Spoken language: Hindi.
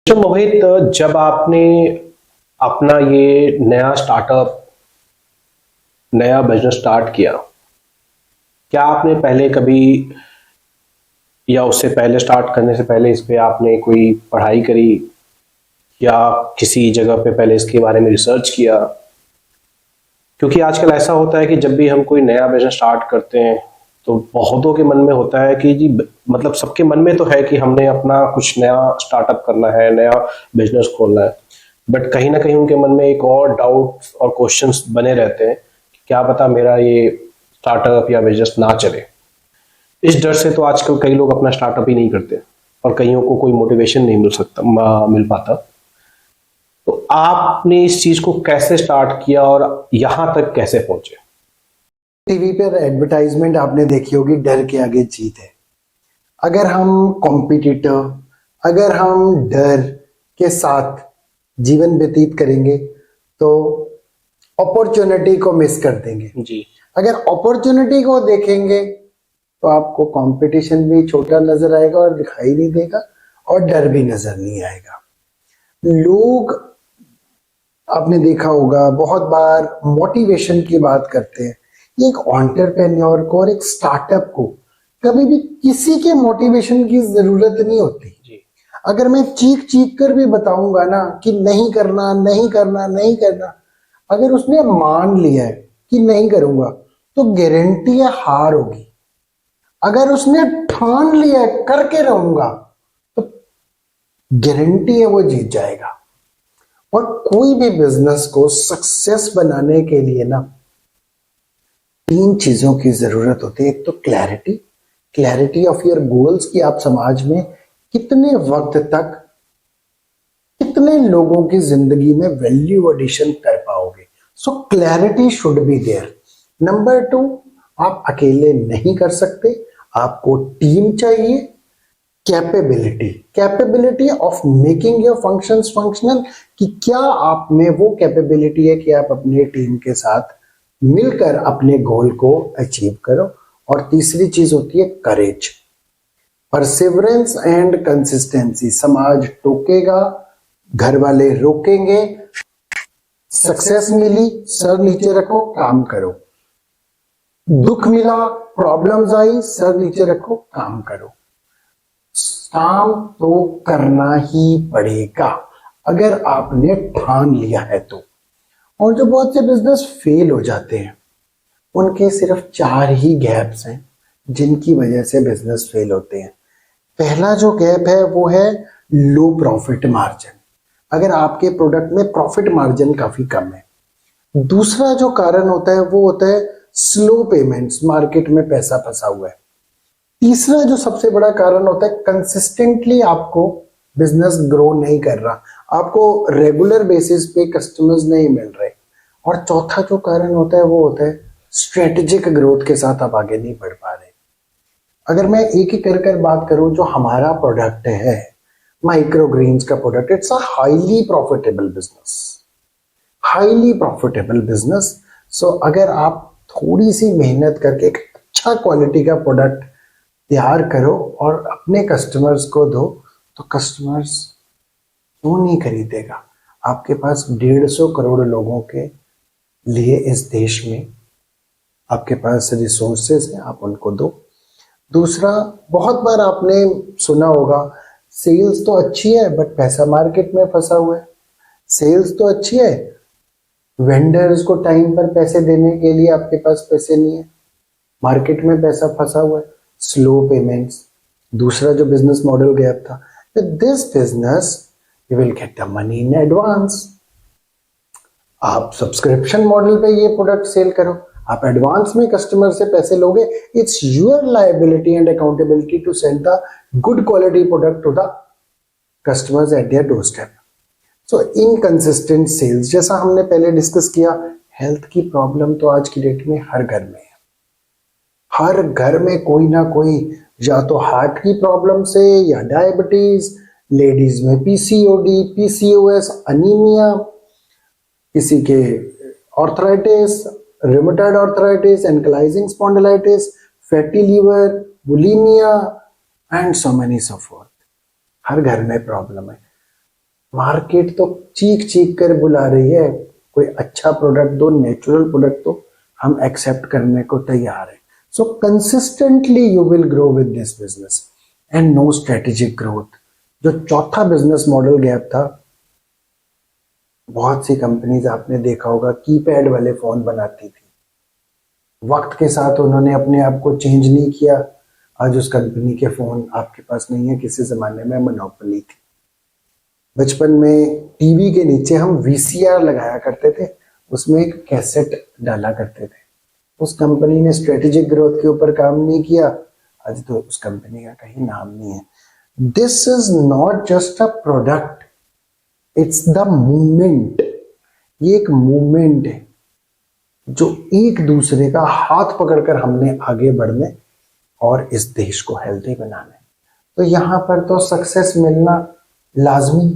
तो मोहित, जब आपने अपना ये नया स्टार्टअप, नया बिजनेस स्टार्ट किया, क्या आपने पहले कभी या उससे पहले स्टार्ट करने से पहले इस पे आपने कोई पढ़ाई करी या किसी जगह पे पहले इसके बारे में रिसर्च किया? क्योंकि आजकल ऐसा होता है कि जब भी हम कोई नया बिजनेस स्टार्ट करते हैं तो बहुतों के मन में होता है कि जी, मतलब सबके मन में तो है कि हमने अपना कुछ नया स्टार्टअप करना है, नया बिजनेस खोलना है। बट कहीं ना कहीं उनके मन में एक और डाउट और क्वेश्चंस बने रहते हैं कि क्या पता मेरा ये स्टार्टअप या बिजनेस ना चले। इस डर से तो आजकल कई लोग अपना स्टार्टअप ही नहीं करते और कईयों को कोई मोटिवेशन नहीं मिल पाता। तो आपने इस चीज को कैसे स्टार्ट किया और यहां तक कैसे पहुंचे? टीवी पर एडवर्टाइजमेंट आपने देखी होगी, डर के आगे जीत है। अगर हम कॉम्पिटिटर, अगर हम डर के साथ जीवन व्यतीत करेंगे तो अपॉर्चुनिटी को मिस कर देंगे जी। अगर अपॉर्चुनिटी को देखेंगे तो आपको कंपटीशन भी छोटा नजर आएगा और दिखाई नहीं देगा, और डर भी नजर नहीं आएगा। लोग, आपने देखा होगा, बहुत बार मोटिवेशन की बात करते हैं। ये एक एंटरप्रेन्योर को और एक स्टार्टअप को कभी भी किसी के मोटिवेशन की जरूरत नहीं होती। जी। अगर मैं चीख चीख कर भी बताऊंगा ना कि नहीं करना नहीं करना नहीं करना, अगर उसने मान लिया है कि नहीं करूंगा तो गारंटी है हार होगी। अगर उसने ठान लिया है करके रहूंगा तो गारंटी है वो जीत जाएगा। और कोई भी बिजनेस को सक्सेस बनाने के लिए ना 3 चीजों की जरूरत होती है। एक तो क्लैरिटी ऑफ योर गोल्स, कि आप समाज में कितने वक्त तक कितने लोगों की जिंदगी में वैल्यू एडिशन कर पाओगे। So clarity should be there. Number 2, आप अकेले नहीं कर सकते, आपको टीम चाहिए। Capability of making your functions functional, कि क्या आप में वो कैपेबिलिटी है कि आप अपने टीम के साथ मिलकर अपने गोल को अचीव करो। और तीसरी चीज होती है करेज, परसिवरेंस एंड कंसिस्टेंसी। समाज टोकेगा, घर वाले रोकेंगे, सक्सेस मिली सर नीचे रखो काम करो, दुख मिला प्रॉब्लम्स आई सर नीचे रखो काम करो। काम तो करना ही पड़ेगा अगर आपने ठान लिया है तो। और जो बहुत से बिजनेस फेल हो जाते हैं उनके सिर्फ 4 ही गैप्स हैं जिनकी वजह से बिजनेस फेल होते हैं। पहला जो गैप है वो है लो प्रॉफिट मार्जिन। अगर आपके प्रोडक्ट में प्रॉफिट मार्जिन काफी कम है। दूसरा जो कारण होता है वो होता है स्लो पेमेंट्स, मार्केट में पैसा फंसा हुआ है। तीसरा जो सबसे बड़ा कारण होता है कंसिस्टेंटली आपको बिजनेस ग्रो नहीं कर रहा, आपको रेगुलर बेसिस पे कस्टमर्स नहीं मिल रहे। और चौथा जो कारण होता है वो होता है स्ट्रेटेजिक ग्रोथ के साथ आप आगे नहीं बढ़ पा रहे। अगर मैं एक ही कर बात करूं, जो हमारा प्रोडक्ट है माइक्रोग्रीन्स का product, it's a highly profitable business. So अगर आप थोड़ी सी मेहनत करके एक अच्छा क्वालिटी का प्रोडक्ट तैयार करो और अपने कस्टमर्स को दो तो कस्टमर्स क्यों नहीं खरीदेगा। आपके पास 150 करोड़ लोगों के लिए इस देश में आपके पास रिसोर्सेज हैं, आप उनको दो। दूसरा, बहुत बार आपने सुना होगा सेल्स तो अच्छी है बट पैसा मार्केट में फंसा हुआ है। सेल्स तो अच्छी है, वेंडर्स को टाइम पर पैसे देने के लिए आपके पास पैसे नहीं है, मार्केट में पैसा फंसा हुआ है, स्लो पेमेंट्स। दूसरा जो बिजनेस मॉडल गैप था, this business you will get the money in advance. आप सब्सक्रिप्शन मॉडल पे ये प्रोडक्ट सेल करो, आप एडवांस में कस्टमर से पैसे लोगे। It's your liability and accountability to send the good quality product to the customers at their doorstep. So inconsistent sales, जैसा हमने पहले डिस्कस किया, हेल्थ की प्रॉब्लम तो आज की डेट में हर घर में है। हर घर में कोई ना कोई या तो हार्ट की प्रॉब्लम से या डायबिटीज, लेडीज में पीसीओडी, पीसीओएस, अनीमिया, किसी के arthritis, rheumatoid arthritis, ankylosing spondylitis, fatty liver, bulimia and so many so forth. हर घर में प्रॉब्लम है। मार्केट तो चीख चीख कर बुला रही है, कोई अच्छा प्रोडक्ट दो, नेचुरल प्रोडक्ट दो, हम एक्सेप्ट करने को तैयार है। So consistently you will grow with this business and no strategic growth. जो चौथा बिजनेस मॉडल गैप था, बहुत सी कंपनीज आपने देखा होगा कीपैड वाले फोन बनाती थी, वक्त के साथ उन्होंने अपने आप को चेंज नहीं किया, आज उस कंपनी के फोन आपके पास नहीं है। किसी जमाने में मोनोपोली थी। बचपन में टीवी के नीचे हम वीसीआर लगाया करते थे, उसमें एक कैसेट डाला करते थे। उस कंपनी ने स्ट्रेटेजिक ग्रोथ के ऊपर काम नहीं किया, आज तो उस कंपनी का कहीं नाम नहीं है। This is not just a product, it's the movement. ये एक मूवमेंट है जो एक दूसरे का हाथ पकड़कर हमने आगे बढ़ने और इस देश को हेल्दी बनाने। तो यहां पर तो सक्सेस मिलना लाजमी